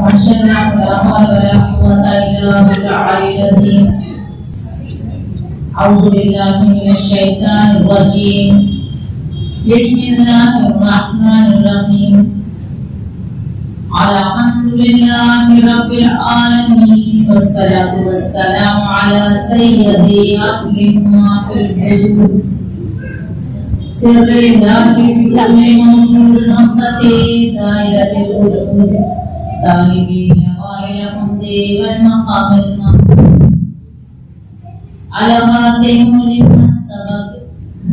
وأشهد أن لا حول ولا قوة إلا بالعلي العظيم. أعوذ بالله من الشيطان الرجيم. بسم الله الرحمن الرحيم. الحمد لله رب العالمين والصلاة والسلام على سيد أصل ما في الوجود سر الله بكل موجود نقطة دائرة الوجود سالمين غاية الحمد والمقام المحمود على خاتم لمن سبق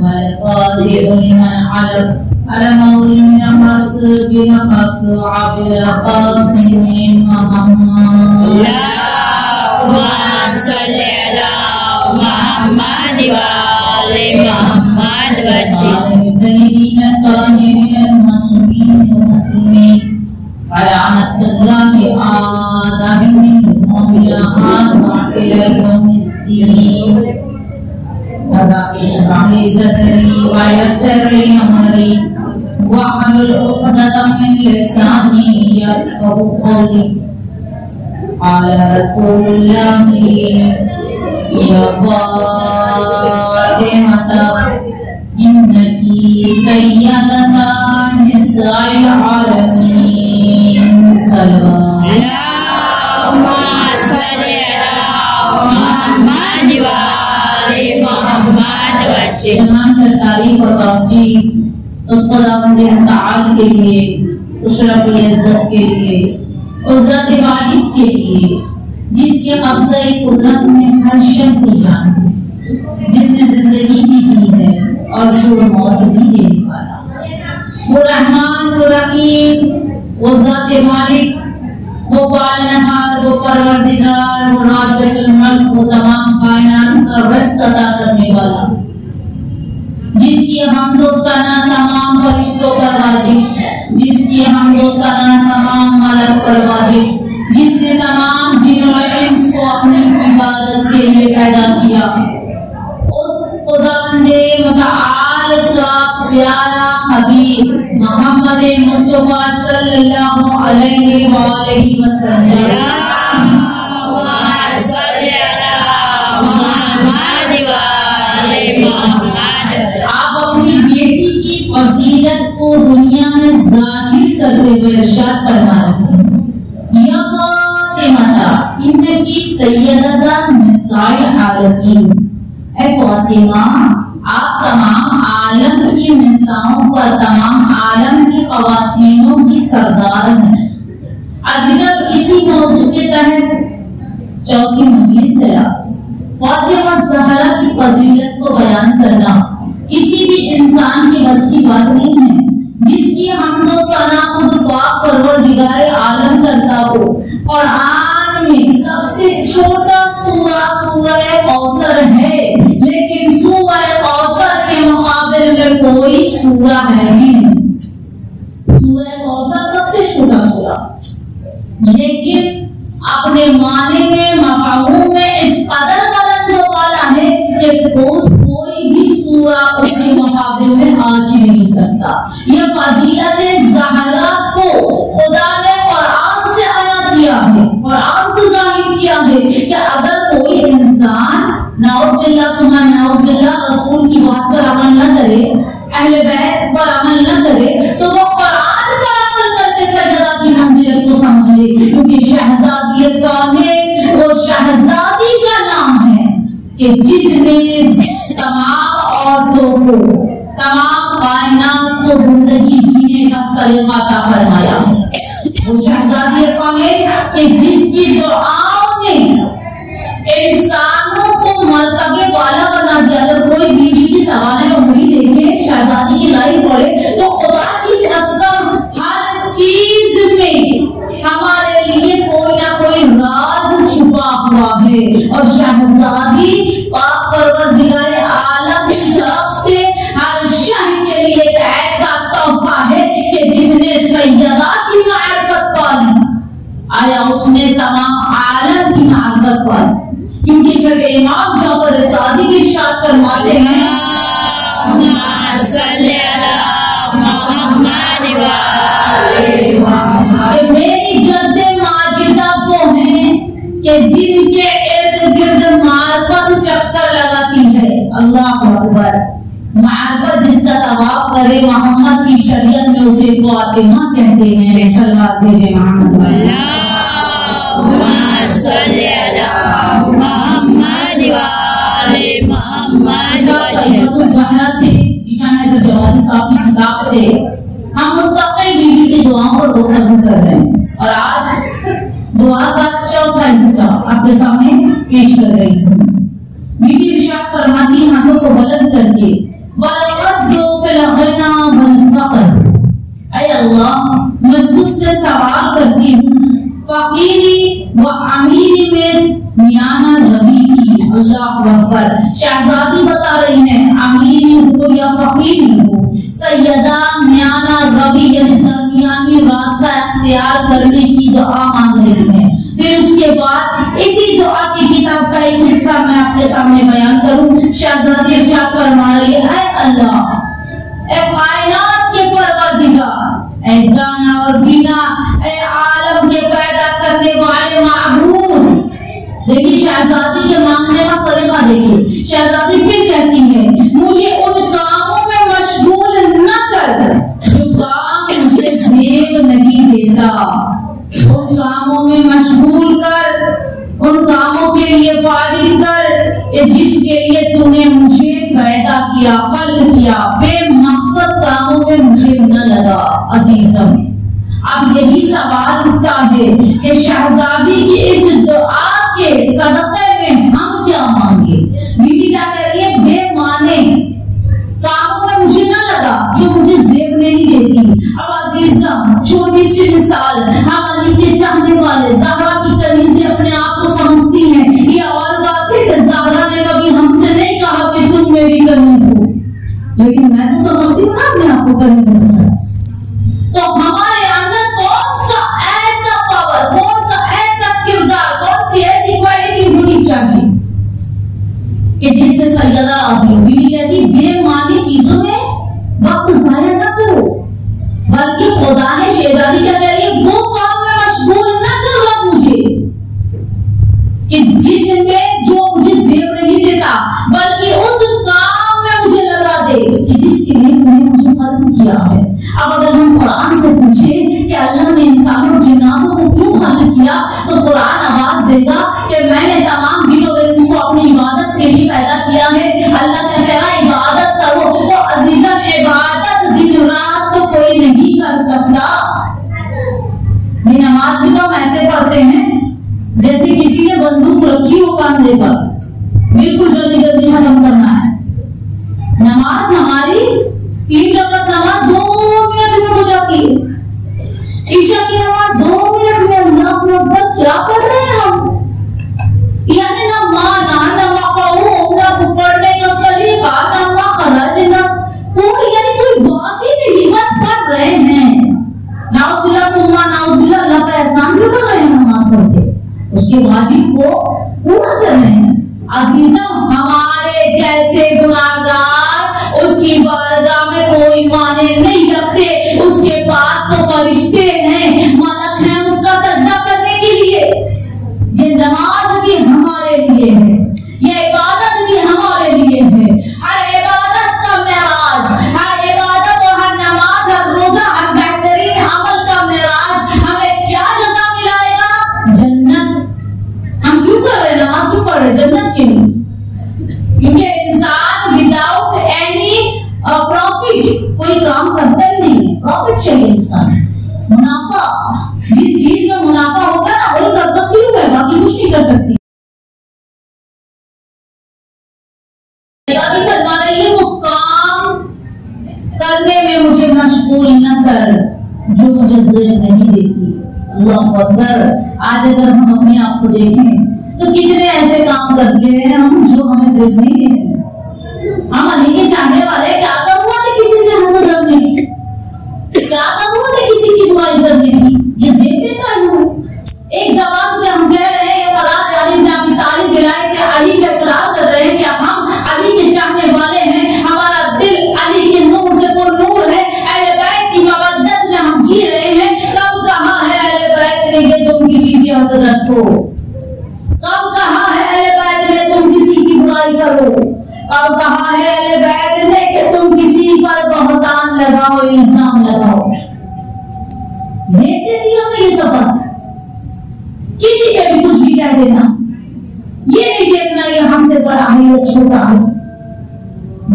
والفاتح لمن علق على مولين حق بالحق عبد القاسم محمد. اللهم صل على محمد وآل محمد والمرسلين الطاهرين المعصومين والمظلومين ولعنة الله آدم منهم إلى آخر إلى يوم الدين. رب اشرح لي صدري ويسر لي أمري واحلل عقدة من لساني يفقهوا قولي. قال رسول الله يا فاطمة إنك سيدة نساء العالمين. اللهم صل على محمد وآل محمد. تمام سرکاری اور توصیف اس خداوند متعال کے لیے، اس رب العزت کے لیے، اس ذات واحد کے لیے جس کے قبضہ قدرت میں ہر شب کی جان ہے، جس نے زندگی بھی دی ہے اور جو موت بھی دینے والا، وہ رحمان، وہ رحیم، وہ ذات مالک، وہ پالنہار، وہ پروردگار، وہ رازق الملک، وہ تمام کائنات کا رزق عطا کرنے والا، جس کی حمد و ثنا تمام فرشتوں پر واجب، جس کی حمد و ثنا تمام ملک پر واجب، جس نے تمام جن و انس کو اپنی عبادت کے لیے پیدا کیا، اس خداوند متعال کا پیارا حبیب محمد مصطفیٰ صلی اللہ علیہ وآلہ وسلم. آپ اپنی بیٹی کی فضیلت کو دنیا میں ظاہر کرتے ہوئے ارشاد فرما رہے ہیں یا فاطمہ انکی سیدۃ نساء العالمین. اے فاطمہ آپ تمام عالم کی نساؤں پر، تمام عالم کی خواتینوں کی سردار ہیں. عزیزہ اسی موضوع کے تحت چوتھی مجلس ہے. فاطمہ زہرا کی فضیلت کو بیان کرنا کسی بھی انسان کی بس کی بات نہیں ہے، جس کی حمد و ثنا خود پاک پروردگار عالم کرتا ہو. قرآن میں سب سے چھوٹا سورہ سورہ کوثر ہے، لیکن سورہ کوثر کے مقابل میں کوئی سورہ ہے نہیں. سورہ کوثر سب سے چھوٹا سورہ، لیکن اپنے معنی میں، مفہوم میں اس قدر بلند والا ہے کہ کوئی بھی سورہ اس کے مقابل میں آ ہی نہیں سکتا. یہ فضیلت زہرا کو خدا نے قرآن سے عطا کیا ہے، قرآن سے ظاہر کیا ہے کہ اگر کوئی انسان نعوذ باللہ ثم نعوذ باللہ رسول کی بات پر عمل نہ کرے، اہل بیت پر عمل نہ کرے، تو وہ قرآن پر عمل کر کے سجدہ کی منزلت کو سمجھے. کیونکہ شہزادیت کام ہے، وہ شہزادی کا نام ہے کہ جس نے تمام عورتوں کو، تمام کائنات کو زندگی جینے کا سلیقہ عطا فرمایا. وہ شہزادیت کام ہے کہ جس کی دعاؤں نے انسانوں کو مرتبے والا بنا دیا. اگر کوئی بیوی کی سوانح عمری دیکھے، شہزادی کی لائف پڑھے، تو خدا کی قسم ہر چیز میں ہمارے لیے کوئی نہ کوئی راز چھپا ہوا ہے. اور شہزادی پاک پروردگار عالم کی طرف سے ہر شہر کے لیے ایک ایسا تحفہ ہے کہ جس نے سیدہ کی معرفت پالی، آیا اس نے تمام عالم کی معرفت پالی. کیونکہ چھٹے امام جعفر صادق ارشاد فرماتے ہیں میری جد اللہ اکبر. معرفت جس کا طواف کرے محمد کی شریعت میں اسے فاطمہ کہتے ہیں. صلوات بھیجے محمد. اللہم صلی علی محمد و آل محمد. زہرا سے جشان حیدر جوادی صاحب کی کتاب سے ہم مستقل بیوی کی دعاؤں پر گفتگو کر رہے ہیں اور آج دعا کا چوتھا حصہ آپ کے سامنے پیش کر رہی ہوں. بیوی ارشاد فرماتی ہیں ہاتھوں کو بلند کر کے وَلَقَدْ فِي الْغِنَى وَالْفَقْرِ. اے اللہ میں تجھ سے سوال کرتی ہوں فقیری و امیری میں میانہ ربی کی. اللہ اکبر. شہزادی بتا رہی ہیں امیری ہو یا فقیری ہو سیدہ میانہ ربی یعنی درمیانی راستہ اختیار کرنے کی دعا مانگ رہی ہیں. پھر اس کے بعد اسی دعا کی کتاب کا ایک حصہ میں آپ کے سامنے بیان کروں. شہزادی ارشاد فرما رہی ہے اے اللہ اے کائنات کے پروردگار اے دانا اور بینا اے عالم کے پیدا کرنے والے معبود. دیکھیے شہزادی کے مانگنے کا سلیقہ دیکھیے. شہزادی پھر کہتی ہے مجھے ان کاموں میں مشغول نہ کر جو کام مجھے زیب نہیں دیتا. ان کاموں میں مشغول کر ان کاموں کے لیے فارغ کر جس کے لیے تو نے مجھے پیدا کیا خلق کیا. بے مقصد کاموں میں مجھے نہ لگا. عزیزم اب یہی سوال اٹھتا ہے کہ شہزادی کی اس دعا کے صدقے میں ہم کیا مانگے. بیوی کیا کہہ رہی ہے بے معنی کاموں میں مجھے نہ لگا جو مجھے زیب نہیں دیتی. اب عزیزم چھوٹی سی مثال ہم علی کے چاہنے والے زہرا کی کنیزیں اپنے آپ کو سمجھتی ہیں. یہ اور بات ہے کہ زہرا نے کبھی ہم سے نہیں کہا کہ تم میری کنیز ہو لیکن میں تو سمجھتی ہوں نا اپنے آپ کو کنیز. تو ہمارے اندر کون سا ایسا پاور کون سا ایسا کردار کون سی ایسی کوالٹی ہونی چاہیے کہ جس سے سیدہ راضی ہو. بیوی کہتی بے معنی چیزوں میں وقت ضائع نہ کرو بلکہ خدا نے شہزادی کیا کہہ رہی ہے وہ کام میں مشغول نہ کرو مجھے کہ جس میں جو مجھے زیب نہیں دیتا بلکہ اس کام میں مجھے لگا دے جس کے لیے مجھے خلق کیا ہے. اب اگر ہم قرآن سے پوچھیں کہ اللہ نے انسانوں اور جناتوں کو کیوں خلق کیا تو قرآن آواز دے گا کہ میں نے تمام دل اور انس کو اپنی عبادت کے لیے پیدا کیا ہے. اللہ نے کہا عبادت کرو تو عزیزاً عبادت دن رات تو کوئی نہیں کر سکتا. یہ نماز بھی تو ہم ایسے پڑھتے ہیں جیسے کسی نے بندوق رکھی ہو کاندھے پر بالکل جلدی جلدی ختم کرنا ہے. نماز ہماری 3 رکعت نماز 2 منٹ میں ہو جاتی ہے. عشاء کی نماز 2 منٹ میں. اللہ اکبر کیا پڑھ رہے ہیں ہم. یعنی نہ مانا نہ مقعوم نہ پڑھنے کا سلیقہ نہ مخرج نہ کوئی یعنی کوئی بات ہی نہیں بس پڑھ رہے ہیں. نعوذ باللہ ثم نعوذ باللہ اللہ کا احسان بھی کر رہے ہیں نماز پڑھ کے اس کے واجب کو پورا کر رہے ہیں. عزیزم ہمارے جیسے گناہگار اس کی بارگاہ میں کوئی معنی نہیں رکھتے. اس کے پاس تو فرشتے ہیں ملک ہیں اس کا سجدہ کرنے کے لیے. یہ نماز بھی ہمارے لیے ہے یہ عبادت بھی ہمارے لیے ہے. ہر عبادت کا معراج ہر عبادت اور ہر نماز ہر روزہ ہر بہترین عمل کا معراج ہمیں کیا جزا ملائے گا. جنت. ہم کیوں کر رہے نماز کیوں پڑھ رہے جنت کے لیے کیونکہ انسان وداؤٹ اینی پروفٹ کوئی کام کرتا ہی نہیں ہے. پروفٹ چاہیے انسان منافع جس چیز میں منافع ہوگا نا وہی کر سکتی ہوں میں باقی کچھ نہیں کر سکتی. فرما رہی ہے وہ کام کرنے میں مجھے مشغول نہ کر جو مجھے زیب نہیں دیتی. اللہ اکبر. آج اگر ہم اپنے آپ کو دیکھیں تو کتنے ایسے کام کرتے ہیں ہم جو ہمیں زیب نہیں دیتے. ہم علی کے چاہنے والے کیا ضرورت ہے کسی سے حسد رکھنے کی کیا ضرورت ہے کسی کی برائی کرنے کی. یہ زیب دیتا ہے. ایک زبان سے ہم کہہ رہے ہیں قرار علی بن ابی طالب دلائے کہ علی کا اقرار کر رہے ہیں کہ ہم علی کے چاہنے والے ہیں. ہمارا دل علی کے نور سے پر نور ہے. اہل بیت کی مودت میں ہم جی رہے ہیں. کب کہا ہے اہل بیت نے کہ تم کسی سے حسد رکھو. کب کہا ہے اہل بیت نے تم کسی کی برائی کرو. اور کہا ہے اہل بیت نے کہ تم کسی پر بہتان لگاؤ، الزام لگاؤ. زیادتی ہمیں یہ سفر کسی پہ بھی کچھ بھی کہہ دینا، یہ نہیں دیکھنا یہ ہم سے بڑا ہے یا چھوٹا ہے.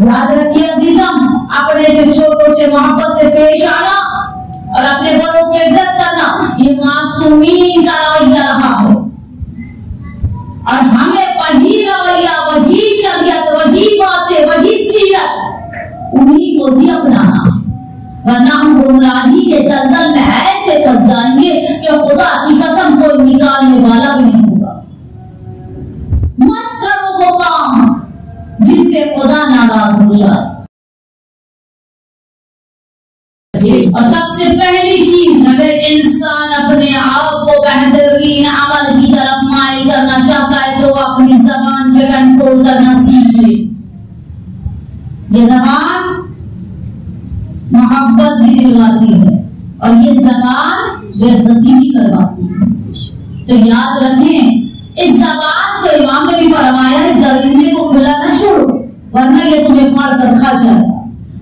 یاد رکھیے عزیزم، اپنے دل چھوٹوں سے محبت سے پیش آنا اور اپنے بڑوں کی عزت کرنا یہ معصومین کا رویہ رہا ہے. اور ہمیں وہی رویہ، وہی شریعت، وہی باتیں، وہی سیرت انہیں کو بھی اپنانا، ورنہ ہم گمراہی کے دلدل میں ایسے پھنس جائیں گے کہ خدا کی قسم کوئی نکالنے والا بھی نہیں ہوگا. مت کرو وہ کام جس سے خدا ناراض ہو جائے. اور سب سے پہلی چیز، اگر انسان اپنے آپ کو بہترین عمل کی طرف مائل کرنا چاہتا ہے تو وہ اپنی زبان پہ کنٹرول کرنا سیکھ لے. یہ زبان محبت بھی دلواتی ہے اور یہ زبان بےعزتی بھی کرواتی ہے. تو یاد رکھیں، اس زبان کو امام نے بھی فرمایا اس درندے کو کھلا نہ چھوڑو ورنہ یہ تمہیں پھاڑ کر کھا جائے گا.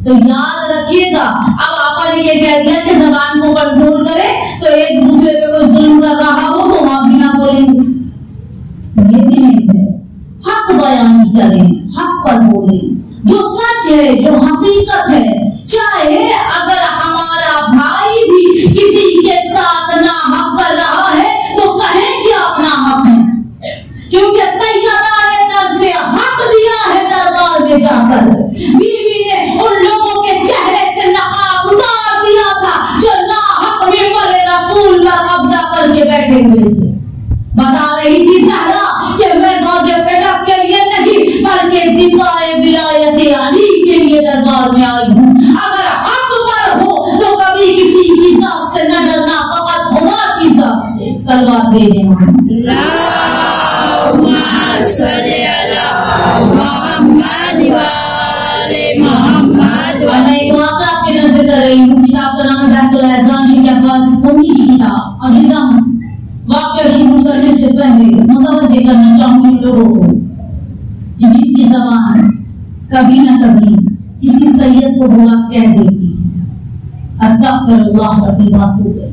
تو یاد رکھیے گا، اب آپ نے یہ کہہ دیا کہ زبان کو کنٹرول کرے تو ایک دوسرے پہ کوئی ظلم کر رہا ہو تو وہاں بھی نہ بولیں گے. یہ بھی نہیں ہے. حق بیان کریں، حق پر بولیں، جو سچ ہے، جو حقیقت ہے. چاہے اگر ہمارا بھائی بھی کسی کے ساتھ ناحق کر رہا ہے تو کہیں کہ اپنا حق ہے، کیونکہ سیدہ نے در سے حق دیا ہے دربار میں جا کر. بیوی نے ان لوگوں کے چہرے سے نقاب اتار دیا تھا جو ناحق ممبر رسول پر قبضہ کر کے بیٹھے ہوئے تھے. بتا رہی تھی زہرا کہ میں باغ پٹک کے لیے نہیں بلکہ دفاع ولایت علی کے لیے دربار میں آئی ہوں. اگر حق پر ہو تو کبھی کسی کی ذات سے نہ ڈرنا، فقط خدا کی ذات سے. صلوات بھیجیں. اللہم صلی علی محمد وآل محمد. ایک واقعہ آپ کے نظر کر رہی ہوں، کتاب کا نام ہے بیت الاحزان شیخ عباس قمی کی کتاب. عزیزم، واقعہ شروع کرنے سے پہلے متوجہ کرنا چاہوں گی لوگوں کو، یہ دین کی زبان کبھی نہ کبھی کسی سید کو بلا کہہ دیتی ہے. استغفر اللہ ربی باتوں کے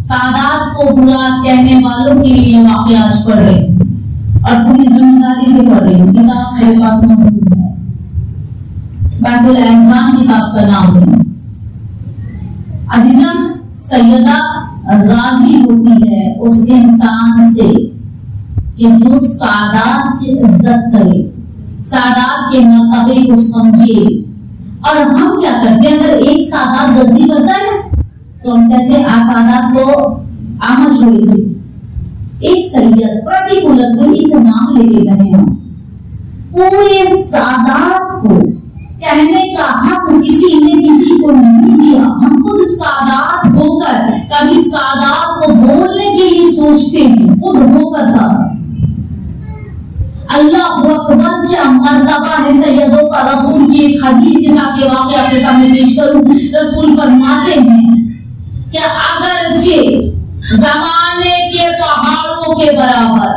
سادات کو بلا کہنے والوں کے لیے واقعہ آج پڑھ رہی ہوں اور پوری ذمہ داری سے پڑھ رہی ہوں. کتاب میرے پاس موجود ہے، بیت الاحزان کتاب کا نام ہے. عزیزم، سیدہ راضی ہوتی ہے اس انسان سے کہ جو سادات کی عزت کرے، سادات کے مرتبے کو سمجھے. اور ہم کیا کرتے ہیں، اگر ایک سادات غلطی کرتا ہے تو ہم کہتے ہیں سادات کو آمج ہوئی سے. ایک سید پرٹیکولر کوئی ایک نام لے کے کہیں ہم پورے سادات کو کہنے کا حق کسی نے کسی کو نہیں دیا. ہم خود سادات ہو کر کبھی سادات کو بولنے کے لیے سوچتے ہیں، خود ہو کر سادات. اللہ اکبر، کیا مرتبہ ہے سیدوں کا. رسول کی ایک حدیث کے ساتھ یہ واقعہ آپ کے سامنے پیش کروں. رسول فرماتے ہیں کہ اگرچہ زمانے کے پہاڑوں کے برابر،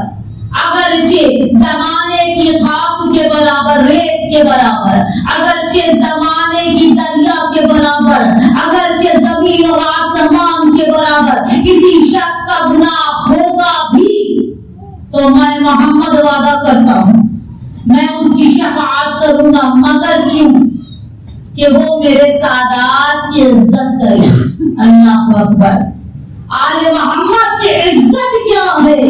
اگرچہ زمانے کی خاک کے برابر، ریت کے برابر، اگرچہ زمانے کی دریا کے برابر، اگرچہ زمین اور آسمان کے برابر کسی شخص کا گناہ ہوگا بھی تو میں محمد وعدہ کرتا ہوں میں اس کی شفاعت کروں گا، مگر کیوں کہ وہ میرے سادات کی عزت کرے. اللہ اکبر. آل محمد کی عزت کیا ہے.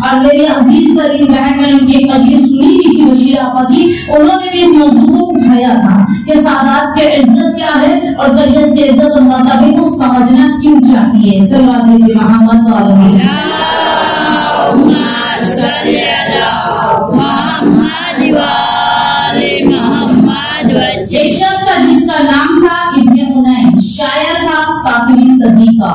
اور میری عزیز ترین بہن، میں نے ان کی ایک مجلس سنی بھی تھی بشیر آپا کی، انہوں نے بھی اس موضوع کو اٹھایا تھا کہ سادات کی عزت کیا ہے اور سید کی عزت اور مرتبے کو سمجھنا کیوں چاہیے. صلوات علی محمد وعلی محمد. ایک شخص تھا جس کا نام تھا ابن حنین، شاعر تھا 7ویں صدی کا.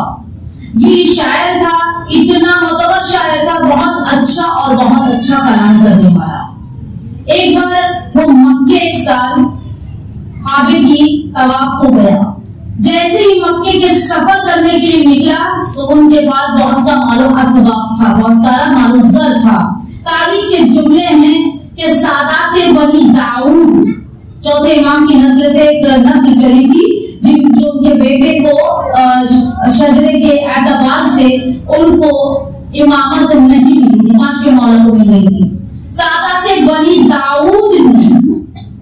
یہ شاعر تھا، اتنا معتبر شاعر تھا، بہت اچھا اور بہت اچھا کلام کرنے والا. ایک بار وہ مکے ایک سال کعبے کی طواف کو گیا. جیسے ہی مکے کے سفر کرنے کے لیے نکلا تو ان کے پاس بہت سا مال و اسباب تھا، بہت سارا مال و زر تھا. تاریخ کے جملے ہیں کہ سادات بنی داؤد چوتھے امام کی نسل سے ایک نسل چلی تھی جو ان کے بیٹے کو شجرے کے اعتبار سے ان کو امامت نہیں ملی تھی، معاشرے مولا کو مل گئی تھی۔ سادات بنی داؤد نے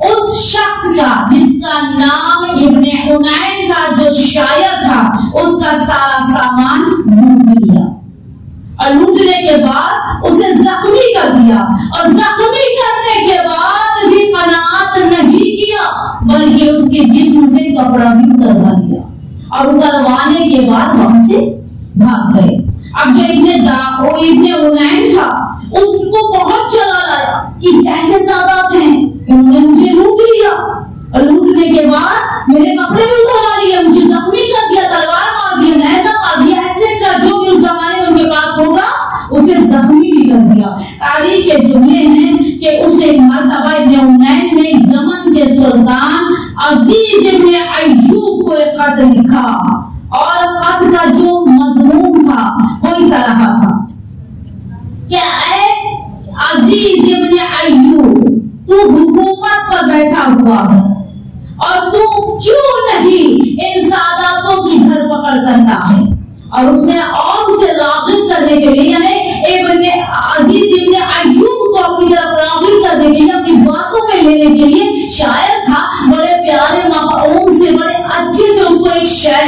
اس شخص کا جس کا نام ابن عنین تھا، جو شاعر تھا، اس کا سارا سامان لوٹ لیا اور لوٹنے کے بعد اسے زخمی کر دیا، اور زخمی کرنے کے بعد بھی قناعت نہیں کیا بلکہ اس کے جسم سے کپڑا بھی اتروا دیا، اور اتروانے کے بعد وہاں سے بھاگ گئے۔ اب جو ابن عنین تھا اس کو بہت چلا لایا کہ ایسے سادات ہیں، انہوں نے مجھے لوٹ لیا اور لوٹنے کے بعد میرے کپڑے بھی اتروا لیے، مجھے زخمی کر دیا، تلوار مار دیا، نیزہ مار دیا، ایٹسٹرا جو بھی اس زمانے میں ان کے پاس ہوگا اسے زخمی بھی کر دیا۔ تاریخ کے جملے ہیں کہ اس نے ایک مرتبہ ابن عنین نے یمن کے سلطان عزیز ابن ایوب کو ایک خط لکھا، اور خط کا جو مضمون تھا وہی طرح تھا کہ اے عزیز ابن ایوب، تو حکومت پر بیٹھا ہوا ہے اور تو کیوں نہیں ان ساداتوں کی دھر پکڑ کرتا ہے؟ اور اس نے اور اسے راغب کرنے کے لیے، یعنی ابن عزیز ابن ایوب کو اپنی طرف راغب کرنے کے لیے، اپنی باتوں میں لینے کے لیے، شاعر تھا، بڑے پیارے مفہوم سے، بڑے اچھے سے اس کو ایک شعر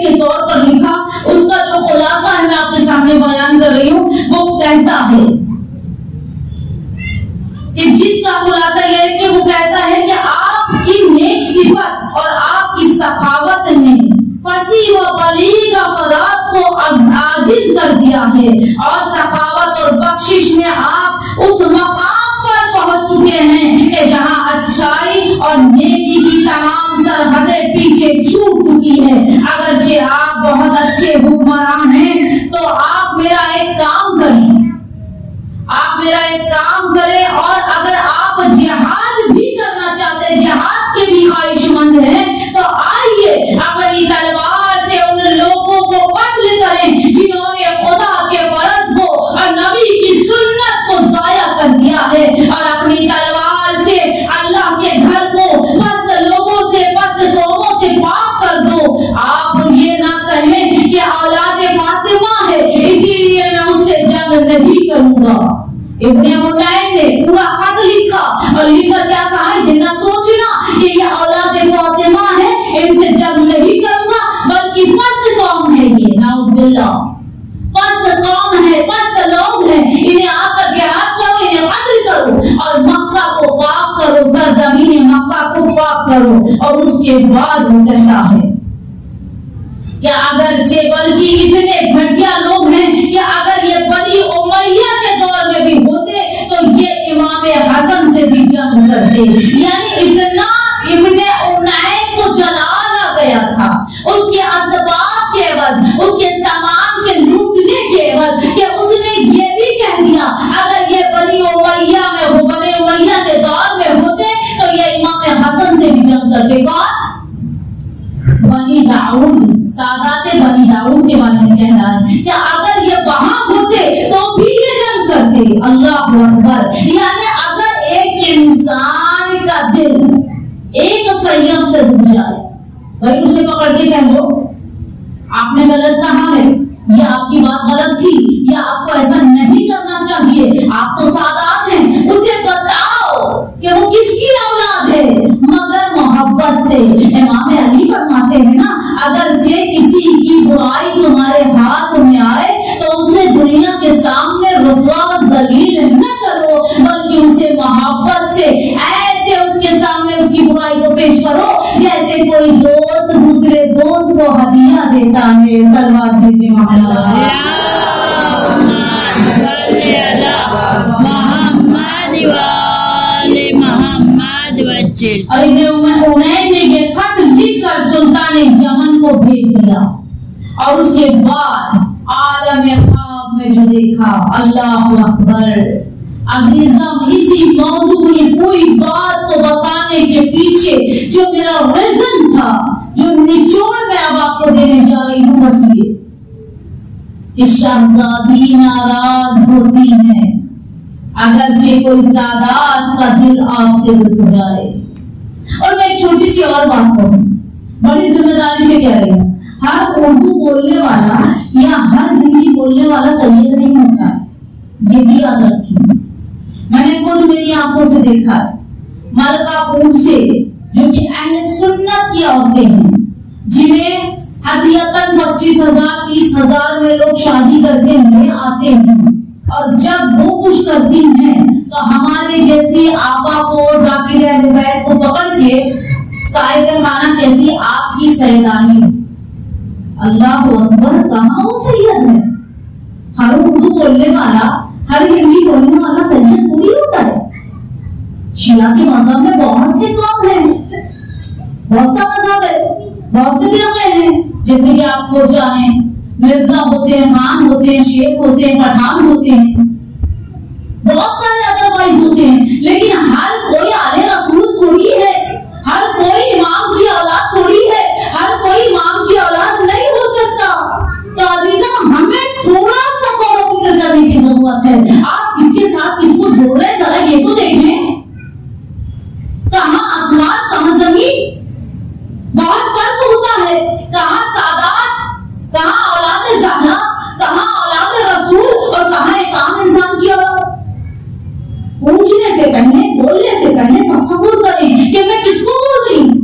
کے طور پر لکھا۔ اس کا جو خلاصہ ہے میں آپ کے سامنے بیان کر رہی ہوں، وہ کہتا ہے کہ جس کا خلاصہ یہ ہے کہ وہ کہتا ہے کہ آپ کی نیک صفت اور آپ کی سخاوت نے فصیح و بلیغ افراد کو عاجز کر دیا ہے، اور سخاوت اور بخشش میں آپ اس مقام پر پہنچ چکے ہیں کہ جہاں اچھائی اور نیکی کی تمام سرحدیں پیچھے چھوٹ چکی ہے۔ اگرچہ آپ بہت اچھے حکمران ہیں تو آپ میرا ایک کام کریں، اور اگر آپ جہاد بھی کرنا چاہتے ہیں، جہاد کے بھی خواہش مند ہیں، تو آئیے اپنی تلوار سے ان لوگوں کو قتل کریں جنہوں نے خدا کے فرض کو اور نبی کی سنت کو ضائع کر دیا ہے، اور اپنی تلوار سے اللہ کے گھر کو پست لوگوں سے، پست قوموں سے پاک کر دو۔ آپ یہ نہ کہیں کہ اولاد فاطمہ ہے اسی لیے میں اس سے جنگ نہیں کروں گا۔ ابن عنین نے پورا خط لکھا اور لکھ کر کیا کہا ہے کہ نہ سوچنا کہ یہ اولاد فاطمہ ہے، ان سے جنگ نہیں کروں گا، بلکہ پست قوم ہے، یہ نعوذ باللہ پست قوم ہے، پست لوگ ہیں، انہیں آ کر جہاد کرو، انہیں قتل کرو اور مکہ کو پاک کرو، سرزمین مکہ کو پاک کرو۔ اور اس کے بعد وہ کہتا ہے کہ اگرچہ بلکہ اتنے گھٹیا لوگ ہیں کہ اگر یہ بنی امیہ کے دور میں بھی ہوتے تو یہ امام حسن سے بھی جنگ کرتے، یعنی اتنا ابن عنین کو جلانا گیا تھا اس کے اسباب کے عوض، اس کے سامان کے لوٹنے کے عوض، کہ اس نے یہ بھی کہہ دیا اگر یہ بنی امیہ میں ہو، بنی امیہ کے دور میں ہوتے تو یہ امام حسن سے بھی جنگ کرتے۔ کون؟ بنی داؤد، سادات بنی داؤد کے بارے میں کہنا ہے کہ اگر یہ وہاں ہوتے تو بھی یہ جنگ کرتے۔ اللہ اکبر! یعنی اگر ایک انسان کا دل ایک سیاح سے ڈوب جائے، بھائی اسے پکڑ کے کہہ دو آپ نے غلط کہا ہے، یا آپ کی بات غلط تھی، یا آپ کو ایسا نہیں کرنا چاہیے، آپ تو سادات ہیں، اسے بتاؤ کہ وہ کس کی اولاد ہے، مگر محبت سے۔ امام علی فرماتے ہیں نا، اگرچہ کسی کی برائی تمہارے ہاتھ میں آئے تو اسے دنیا کے سامنے رسوا و ذلیل نہ کرو، بلکہ اسے محبت سے ایسے اس کے سامنے اس کی برائی کو پیش کرو جیسے کوئی دوست دوسرے دوست کو ہدیہ دیتا ہے۔ صلوات دیجیے اور ابن عنین نے یہ خط لکھ کر سلطان یمن کو بھیج دیا، اور اس کے بعد عالم خواب میں جو دیکھا، اللہ اکبر! عزیزم، اسی موضوع کی پوری بات کو بتانے کے پیچھے جو میرا ریزن تھا، جو نچوڑ میں اب آپ کو دینے جا رہی ہوں، بس یہ کہ شہزادی ناراض ہوتی ہیں اگرچہ کوئی سادات کا دل آپ سے رک جائے. اور میں ایک چھوٹی سی اور بات کروں، بڑی ذمہ داری سے کہہ رہی ہوں، ہر اردو بولنے والا یا ہر ہندی بولنے والا سید نہیں ہوتا، یہ بھی یاد رکھیں. میں نے خود میری آنکھوں سے دیکھا ہے، ملکہ پور سے جو کہ اہل سنت کی عورتیں ہیں، جنہیں ہدیتاً 25,000 30,000 میں لوگ شادی کر کے لے آتے ہیں، اور جب وہ کچھ کرتی ہیں تو ہمارے جیسی آپا کو ذاکر اہل بیت کو پکڑ کے صاحب خانہ کہتی آپ کی سیدانی. اللہ اکبر، کہاں وہ سید ہے؟ ہر اردو بولنے والا، ہر ہندی بولنے والا سید تھوڑی ہوتا ہے. شیعہ کے مذہب میں بہت سے قوم ہیں، بہت سا مذہب ہے، بہت سے فرقے ہیں، جیسے کہ آپ کو جائیں مرزا ہوتے ہیں، خان ہوتے ہیں، شیخ ہوتے ہیں، پٹھان ہوتے ہیں، بہت سارے ادروائز ہوتے ہیں. لیکن ہر کوئی آل رسول تھوڑی ہے، ہر کوئی امام کی اولاد تھوڑی ہے، ہر کوئی امام کی اولاد نہیں ہو سکتا. تو عزیزاں، ہمیں تھوڑا سا غور و فکر کرنے کی ضرورت ہے. آپ اس کے ساتھ کس کو جوڑ رہے ہیں ذرا یہ تو دیکھیں. کہاں آسمان کہاں زمین، بہت فرق ہوتا ہے. کہاں سادات، کہاں اولاد زہرا، کہاں اولاد رسول، اور کہاں ایک عام انسان کی اولاد. پوچھنے سے پہلے، بولنے سے پہلے تصور کریں کہ میں کس کو بول رہی ہوں،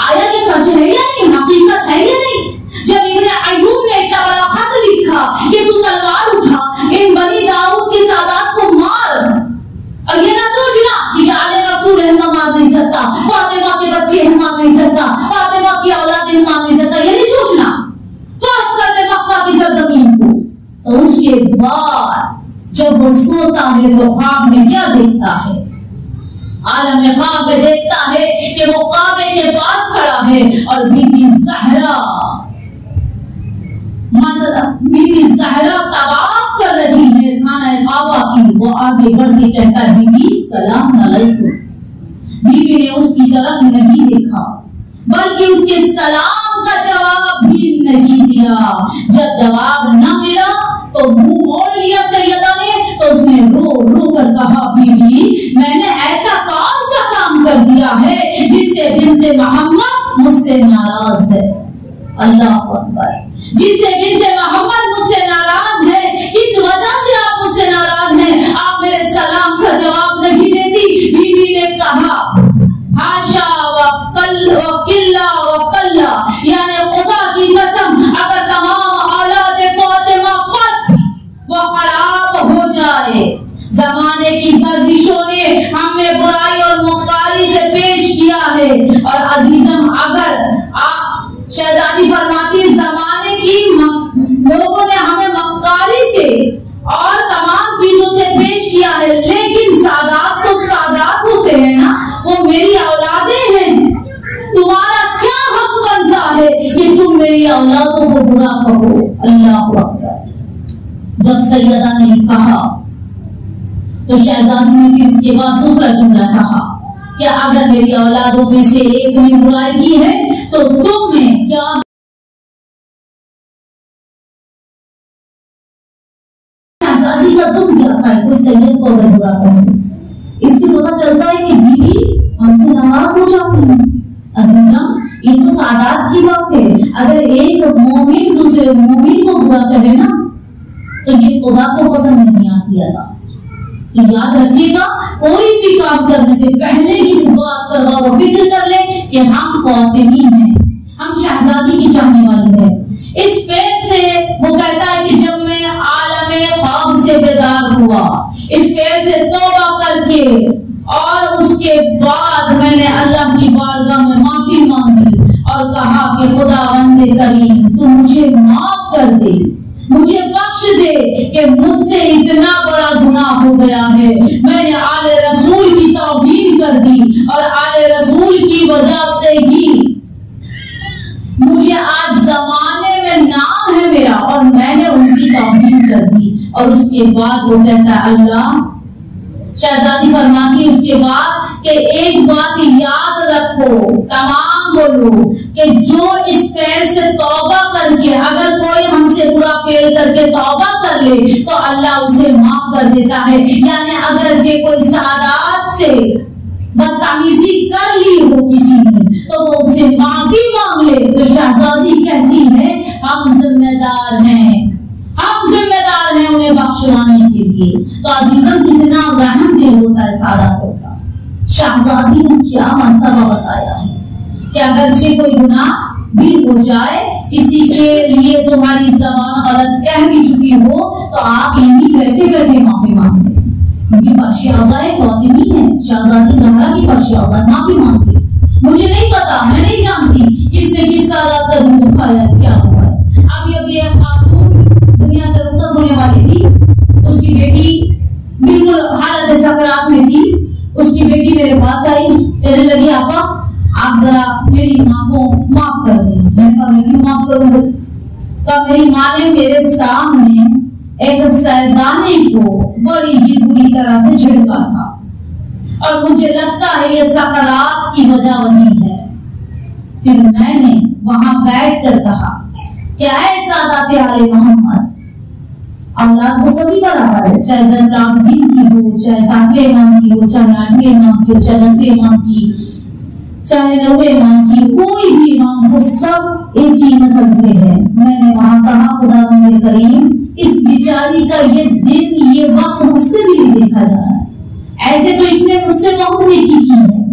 آیا یہ سچ ہے یا نہیں، حقیقت ہے یا نہیں. جب ابن ایوب نے اتنا بڑا خط لکھا کہ تو تلوار اٹھا ان بنی داؤد کے سادات کو مار، اور یہ نہ سوچنا کہ آل رسول ہے مار نہیں سکتا، فاطمہ کے بچے ہیں مار نہیں سکتا، فاطمہ کی اولاد مار نہیں سکتا، یہ نہیں سوچنا. فرق کرنے مکہ کی سرزمین کو. تو اس کے بعد جب وہ سوتا ہے تو خواب میں کیا دیکھتا ہے؟ عالم خواب میں دیکھتا ہے کہ وہ کعبے کے پاس کھڑا ہے اور بی بی زہرا طواف کر رہی ہے خانہ کعبہ کی. وہ آگے بڑھ کے کہتا ہے بی بی سلام علیکم. بی بی نے اس کی طرف نہیں دیکھا بلکہ اس کے سلام کا جواب بھی نہیں دیا. جب جواب نہ ملا تو منہ موڑ لیا سیدہ نے. تو اس نے رو رو کر کہا بی بی میں نے ایسا کون سا کام کر دیا ہے جس سے بنت محمد مجھ سے ناراض ہے. اللہ اکبر. جس سے بنت محمد مجھ سے ناراض ہے، کس وجہ سے آپ مجھ سے ناراض ہیں؟ آپ میرے سلام کا جواب نہیں دیتی. بی بی نے کہا ہاشا وکلا وکلا، یعنی خدا کی قسم اگر تمام اولاد فاطمہ خود وہ خراب ہو جائے. زمانے کی گردشوں نے ہمیں برائی اور مکاری سے پیش کیا ہے. اور عزیزم اگر شہزادی فرماتی زمانے کی لوگوں نے ہمیں مکاری سے اور تمام چیزوں سے پیش کیا ہے، لیکن سادات تو سادات ہوتے ہیں نا، وہ میری اولادیں ہیں. تمہارا کیا حق بنتا ہے کہ تم میری اولادوں کو برا کہو؟ اللہ اکبر. جب سیدہ نے کہا تو شہزادی نے پھر اس کے بعد دوسرا جملہ کہا کہ اگر میری اولادوں میں سے ایک نے برائی کی ہے تو تم میں کیا. شہزادی کا دکھ جاتا ہے تو سید کو اگر برا کرے. اس سے پتا چلتا ہے کہ بیوی ہم سے ناراض ہو جاتی ہے. عزیزاں، یہ تو سعادت کی بات ہے. اگر ایک مومن دوسرے مومن کو برا کرے نا تو یہ خدا کو پسند نہیں آتی اللہ. تو یاد رکھیے گا، کوئی بھی کام کرنے سے پہلے اس بات پر غور و فکر کر لے کہ ہم فاطمی ہیں، ہم شہزادی کی چاہنے والے ہیں. اس فعل سے وہ کہتا ہے کہ جب میں عالم خواب سے بیدار ہوا، اس فعل سے توبہ کر کے اور اس کے بعد میں نے اللہ کی بارگاہ میں معافی مانگی اور کہا کہ خداوند کریم تو مجھے معاف کر دے، مجھے بخش دے کہ مجھ سے اتنا بڑا گناہ ہو گیا ہے. میں نے آل رسول کی توہین کر دی اور آل رسول کی وجہ سے ہی مجھے آج زمانے میں نام ہے میرا اور میں نے ان کی توہین کر دی. اور اس کے بعد وہ کہتا ہے اللہ شہزادی فرماتی اس کے بعد کہ ایک بات یاد رکھو تمام بولو کہ جو اس فعل سے توبہ کر کے اگر کوئی ہم سے برا فعل کر کے توبہ کر لے تو اللہ اسے معاف کر دیتا ہے. یعنی اگرچہ کوئی سعادات سے بدتمیزی کر لی ہو کسی نے تو وہ اس سے معافی مانگ لے. تو شہزادی کہتی ہے ہم ذمہ دار ہیں انہیں بخشوانے کے لیے. تو عزیزم کتنا رحم دل ہوتا ہے سعادتوں کا. شہزادی نے کیا مرتبہ بتایا ہے کہ اگرچہ کوئی گناہ بھی ہو جائے کسی کے لیے تمہاری زبان غلط کہہ بھی چکی ہو تو آپ یہیں بیٹھے بیٹھے معافی مانگے. کیونکہ فرش اعضاء فاطمی ہے, شہزادی زہرا کی فرش اعضاء معافی مانگی. مجھے نہیں پتا, میں نہیں جانتی کس نے کس سعادت کا دل دکھایا کیا ہوا ہے. اب یہ خاتون دنیا سے رخصت ہونے والی تھی, اس کی بیٹی بالکل حالت سکرات میں تھی. اس کی بیٹی میرے پاس آئی, کہنے لگی آپا آپ ذرا میری ماں کو معاف کر دیں. میں نے کہا میں کیوں معاف کروں گی؟ کہا میری ماں نے میرے سامنے ایک سیدانے کو بڑی ہی بری طرح سے جھڑکا تھا اور مجھے لگتا ہے یہ سکرات کی وجہ وہی ہے. پھر میں نے وہاں بیٹھ کر کہا کہ اے سادات آل محمد, اولاد کو سبھی برابر ہے, چاہے زین العابدین کی ہو, چاہے ساتویں امام کی ہو, چاہے آٹھویں امام کی ہو, چاہے 10ویں امام کی, چاہے 9ویں امام کی, کوئی بھی امام ہو, سب ایک ہی نسل سے ہے. میں نے وہاں کہا خدا میرے کریم اس بیچاری کا یہ دن یہ وقت مجھ سے بھی دیکھا جا رہا ہے. ایسے تو اس نے مجھ سے بہت نیکی کی ہے,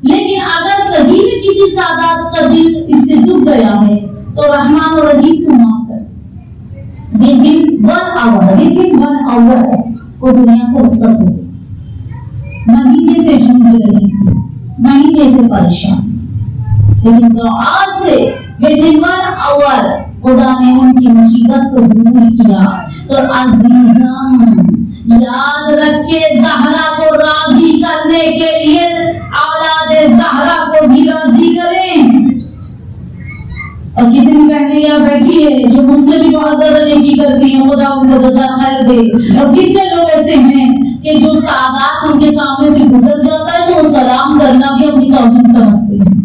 لیکن اگر صحیح میں کسی سعادت کا دل اس سے دکھ گیا ہے تو رحمان اور رحیم کو معاف کر. within 1 hour وہ دنیا کو رخصت ہو گئی. مہینے سے جھنڈ رہی تھی, مہینے سے پریشان, لیکن دعا سے within 1 hour خدا نے ان کی مصیبت کو دور کیا. تو عزیزم یاد رکھے زہرا کو راضی کرنے کے لیے اولاد زہرا کو بھی راضی کریں. اور کتنی بہنیں یہاں بیٹھی ہے جو مجھ سے بھی بہت زیادہ نیکی کرتی ہیں, خدا ان کو جزا خیر دے. اور کتنے لوگ ایسے ہیں کہ جو سعادات ان کے سامنے سے گزر جاتا ہے تو وہ سلام کرنا بھی اپنی توہین سمجھتے ہیں.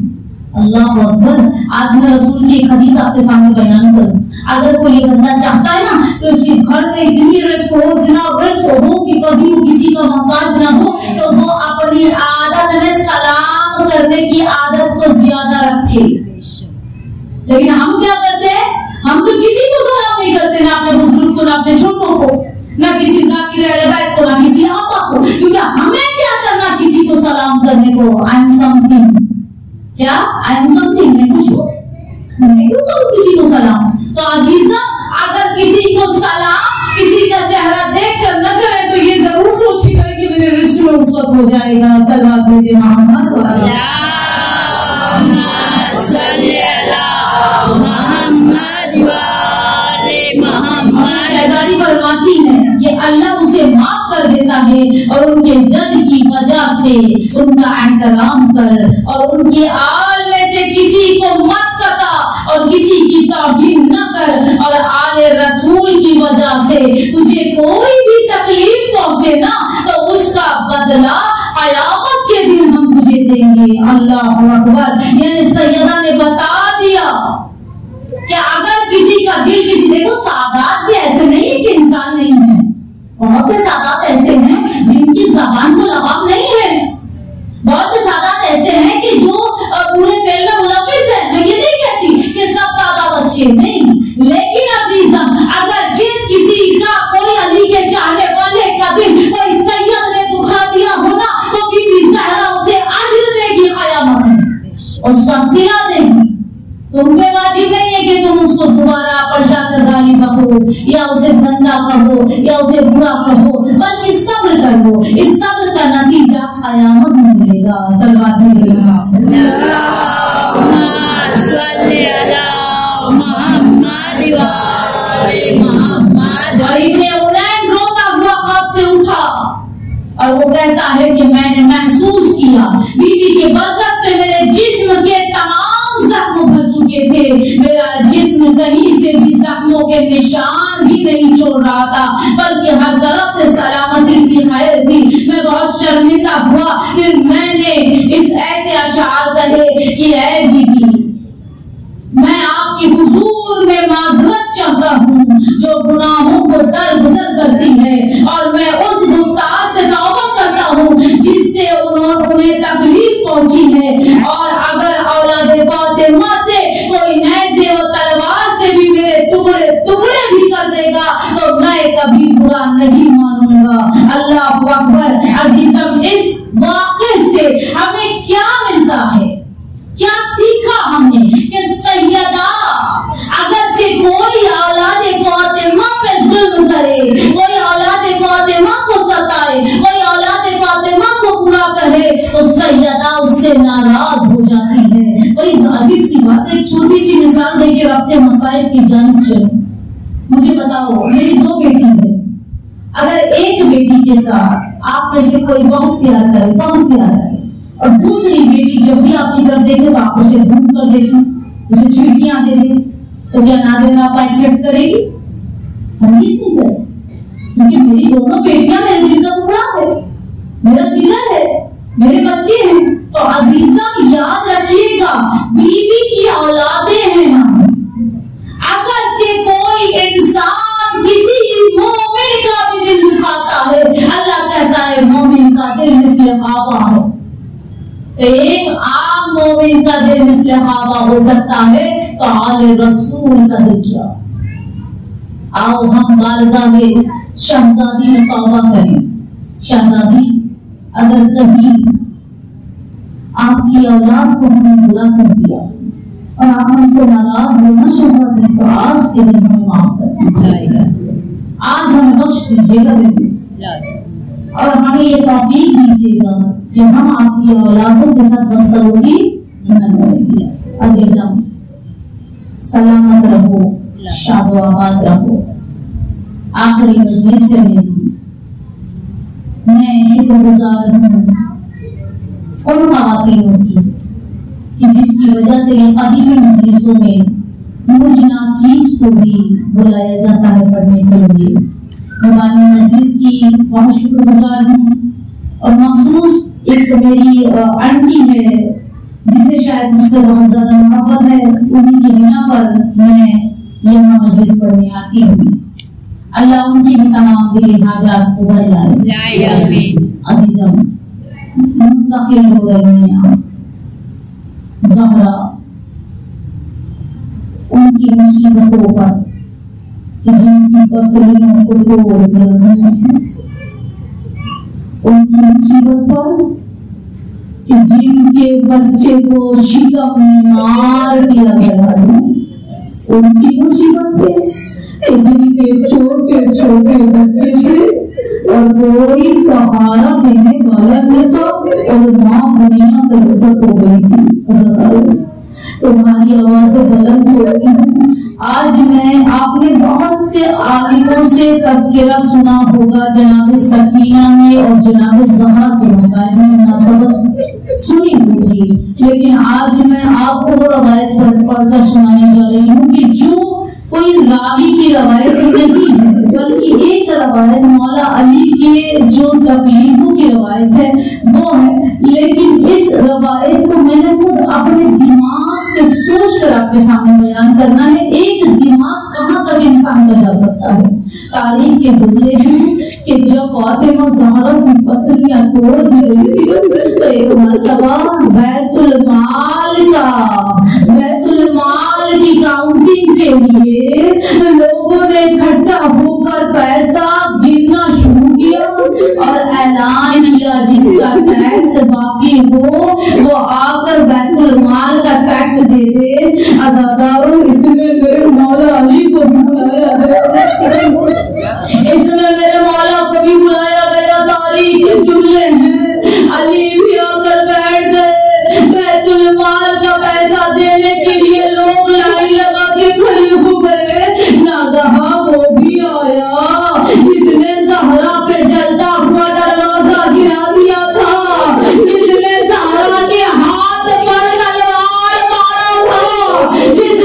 اللہ اکبر. آج میں رسول کی ایک حدیث آپ کے سامنے بیان کروں. اگر کوئی یہ بندہ چاہتا ہے نا کہ اس کے گھر میں اتنی رزق ہو, اتنا رزق ہو کہ کبھی وہ کسی کا محتاج نہ ہو, تو وہ اپنی عادت میں سلام کرنے کی عادت کو زیادہ رکھے. لیکن ہم کیا کرتے ہیں, ہم تو کسی کو سلام نہیں کرتے, نہ اپنے بزرگ کو, نہ اپنے چھوٹوں کو, نہ کسی ذاکر اہل بیت کو, نہ کسی آپا کو. کیونکہ ہمیں کیا کرنا کسی کو سلام کرنے کو, آئی ایم سم تھنگ, کیا آئی ایم سم تھنگ, میں کچھ ہوں, میں کیوں کروں کسی کو سلام. تو عزیزہ اگر کسی کو سلام کسی کا چہرہ دیکھ کر نہ کرے تو یہ ضرور سوچ کے کرے کہ میرے رشتے میں اس وقت ہو جائے گا. صلوات بھیجے محمد شہزادی فرماتی ہے یہ اللہ اسے معاف کر دیتا ہے اور ان کے جد کی وجہ سے ان کا احترام کر اور ان کی آل میں سے کسی کو مت ستا اور کسی کی توہین نہ کر. اور آل رسول کی وجہ سے تجھے کوئی بھی تکلیف پہنچے نا تو اس کا بدلہ قیامت کے دن ہم تجھے دیں گے. اللہ اکبر. یعنی سیدہ نے بتا دیا کہ اگر کسی کا دل کسی, دیکھو سعادات بھی ایسے نہیں ہے کہ انسان نہیں ہے, بہت سے سعادات ایسے ہیں جن کی زبان کو لگام نہیں ہے, بہت سے سعادات ایسے ہیں کہ جو پورے فعل میں ملوث ہے. میں یہ نہیں کہتی کہ سب سعادات اچھے نہیں, لیکن عزیزم اگر جن کسی کا کوئی علی کے چاہنے والے کا دل کوئی سید نے دکھا دیا ہونا تو بی بی زہرا اسے اجر دے گی قیامت میں اور سبزیاں دے گی. تم پہ واجب نہیں ہے کہ تم اس کو دوبارہ پلٹا کر گالی کہو یا اسے گندا کہو یا اسے برا کہو, بلکہ صبر کرو. اس صبر کا نتیجہ قیامت میں ملے گا. صلوات بھیجے محمد روتا ہوا خواب سے اٹھا اور وہ کہتا ہے کہ میں نے محسوس کیا بیوی کے برکت سے میرے جسم کے تمام زخم بھر چکے تھے، میرا جسم کہیں سے بھی زخموں کے نشان بھی نہیں چھوڑ رہا تھا، بلکہ ہر طرف سے سلامتی کی خیر تھی۔ میں بہت شرمندہ ہوا، پھر میں نے اس ایسے اشعار کہے کہ اے بی بی، میں آپ کی حضور میں معذرت چاہتا ہوں جو گناہوں کو درگزر کرتی ہے، اور میں اس گفتار سے توبہ کرتا ہوں جس سے انہیں تکلیف پہنچی ہے، اور اگر اولاد فاطمہ سے کوئی نیزے و تلوار سے بھی میرے ٹکڑے ٹکڑے بھی کر دے گا تو میں کبھی برا نہیں مانوں گا۔ اللہ اکبر۔ عزیزم، اس واقعے سے ہمیں کیا ملتا ہے، کیا سیکھا ہم نے کہ سیدہ اگرچہ کوئی اولاد فاطمہ پہ ظلم کرے، کوئی اولاد فاطمہ کو ستائے، کوئی اولاد فاطمہ کو برا کرے تو سیدہ اس سے ناراض ہو جاتی ہے۔ بڑی ظاہر سی بات ہے، ایک چھوٹی سی مثال دے کے اپنے مسائل کی جانب چلیں۔ مجھے بتاؤ، میری 2 بیٹی ہے، اگر ایک بیٹی کے ساتھ آپ میں سے کوئی بہت پیار کرے، بہت پیار کرے، اور دوسری بیٹی جب بھی آپ کی طرف دیکھے تو آپ اسے گھوم کر دیکھیں، اسے چوٹیاں دے دیں، تو کیا نہ دینا آپ ایکسپٹ کرے گی؟ ہرگز نہیں کرے، کیونکہ میری دونوں بیٹیاں میرے دل کا ٹکڑا ہے، میرا جگر ہے، میرے بچے ہیں۔ تو عزیزہ یاد رکھیے گا، بیوی کی اولادیں ہیں ہم۔ اگرچہ کوئی انسان کسی مومن کا بھی دل دکھاتا ہے، اللہ کہتا ہے مومن کا دل مثل ہوا ہے۔ ایک عام مومن کا دل مثل ہوا ہو سکتا ہے تو آل رسول کا دل کیا؟ آؤ ہم بارگاہ شہزادی میں توبہ کریں۔ شہزادی، اگر کبھی آپ کی اولاد کو ہم نے برا کر دیا اور آپ ہم سے ناراض ہونا شہزادی، تو آج کے دن ہمیں معاف کر دیجیے، آج ہمیں بخش دیجیے گا، اور ہمیں یہ توفیق دیجیے گا کہ ہم آپ کی اولادوں کے ساتھ بدسلوکی نہ کریں گے۔ عزیزم، سلامت رہو، شاد و آباد رہو۔ آخری مجلس ہے میری، میں شکر گزار ہوں ان خواتین کی کہ جس کی وجہ سے یہ قدیمی مجلسوں میں مجھ ناچیز کو بھی بلایا جاتا ہے پڑھنے کے لیے۔ روحانی مجلس کی بہت شکر گزار ہوں، اور مخصوص ایک میری آنٹی ہے جسے شاید مجھ سے بہت زیادہ محبت ہے، انہیں کی بنا پر میں یہاں مجلس پڑھنے آتی ہوں۔ اللہ ان کی بھی تمام دلی حاجات کو بھر لائے۔ عزیزم، مستقل ہو رہی ہیں آپ زہرا ان کی مصیبتوں پر کہ جن کی پسلیوں کو توڑ دیا گیا، ان کی مصیبت پر کہ جن کے بچے کو شکم میں مار دیا گیا، ان کی مصیبت پہ جن کے چھوٹے چھوٹے بچے تھے اور کوئی سہارا دینے والا نہ تھا، اور ماں دنیا سے رخصت ہو گئی تھی۔ تمہاری آوازیں بلند ہو رہی ہیں۔ آج میں آپ نے بہت سے عالموں سے تذکرہ سنا ہوگا جناب سکینہ میں اور جناب زہرا کے مسائل میں مناسبت سنی ہوگی، لیکن آج میں آپ کو وہ روایت پڑھ کر سنانے جا رہی ہوں کہ جو کوئی راوی کی روایت نہیں ہے بلکہ ایک روایت مولا علی کے جو تکلیفوں کی روایت ہے وہ ہے، لیکن اس روایت کو میں نے خود اپنے دماغ سے سوچ کر آپ کے سامنے بیان کرنا ہے۔ ایک دماغ کہاں تک انسان کا جا سکتا ہے؟ تاریخ کے گزرے ہیں کہ جب فاطمہ زہرا کی پسلیاں توڑ دی گئی تھی تو ایک مرتبہ بیت المال کی کاؤنٹنگ کے لیے لوگوں نے اکٹھا ہو کر پیسہ گننا شروع کیا اور اعلان کیا جس کا ٹیکس باقی ہو وہ آ کر بیت المال کا ٹیکس دے دے۔ اداداروں، اس میں میرے مولا علی کو بھی بلایا گیا، اس میں میرے مولا کو بھی بلایا گیا۔ تاریخ کے جملے ہیں، علی بھی آ کر بیٹھ گئے، بیت المال کا پیسہ دینے کے لیے لوگ لائن لگا کے کھڑے ہو گئے۔ ناگہاں وہ بھی آیا جس نے زہرا پہ جلتا ہوا دروازہ گرا دیا تھا، جس نے زہرا کے ہاتھ پر تلوار مارا تھا، جس